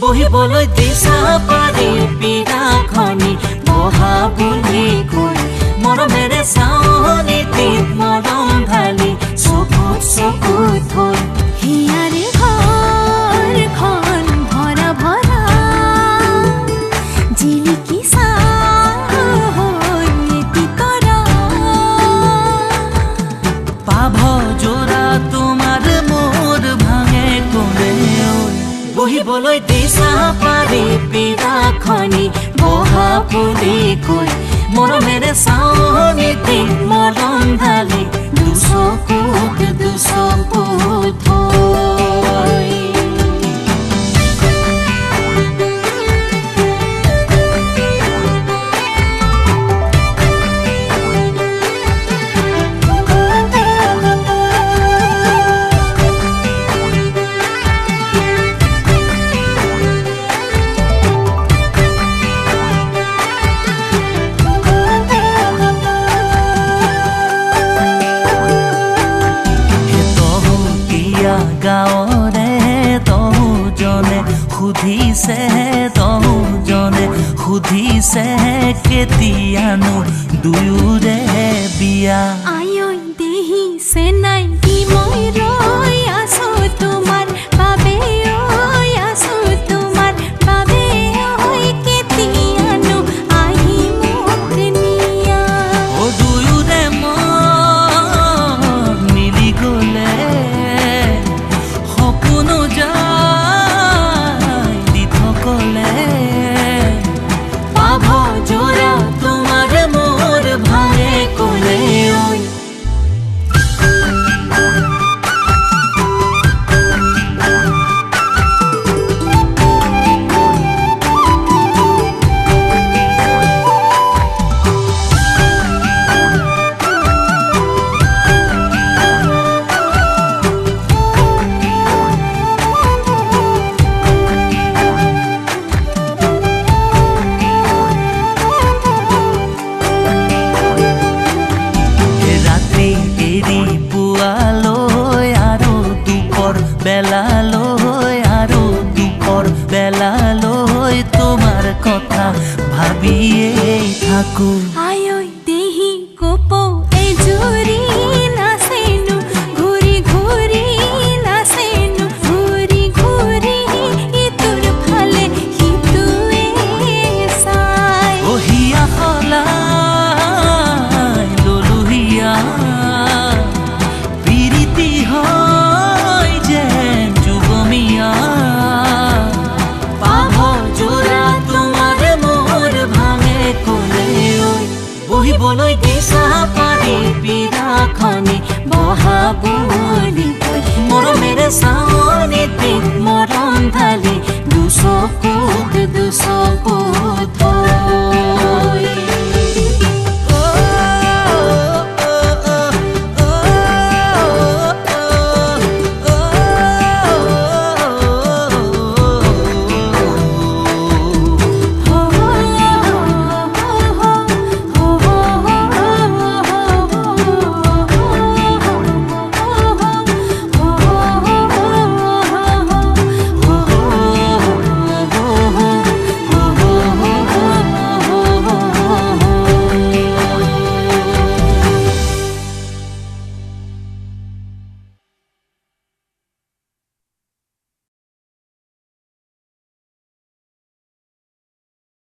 বহিবলৈ দিছা পাৰি বিৰাখনি বহা বুলি কৈ মৰমেৰে চাৱনীতিত মৰম ঢালি চকুত চকুত থৈ হিয়াৰে ঘৰখন ভৰা ভৰা জিলিকি চাহতি তৰা পাভ জোৰা তোমাৰ মোৰ ভাঙে কোনে বহিবলৈ দিছা পাৰি বিৰাখনি বহা বুলি কৈ মৰমেৰে চাৱনীতিত মৰম ঢালি দুচকুত থৈ গাঁৱৰে তহুজনে সুধিছে কেতিয়ানো দুয়োৰে বিয়া আয়ৈ দেহিছে নাই কি মই ৰৈ আছো তোমাৰ বাবে ঐ আছো তোমাৰ বাবে ঐ কেতিয়ানো আহি মোক নিয়া অ দুয়োৰে মন মিলি গ'লে সপোনো যায় দি থকলে পাভ জোৰা তোমাৰ মোৰ ভাঙে কোনে বেলালৈ তোমাৰ কথা ভাবিয়েই থাকো আয়ৈ দেহি কপৌ এজুৰি নাচেনো ঘূৰি ঘূৰি নাচেনো ঘূৰি ঘূৰি ইটোৰ ফালে সিটোৱে চাই হিয়া সলাই ললো হিয়া প্ৰীতি হয় যেন যুগমীয়া বহিবলৈ দিছা পাৰি বিৰাখনি বহা বুলি কৈ মৰমেৰে চাওঁ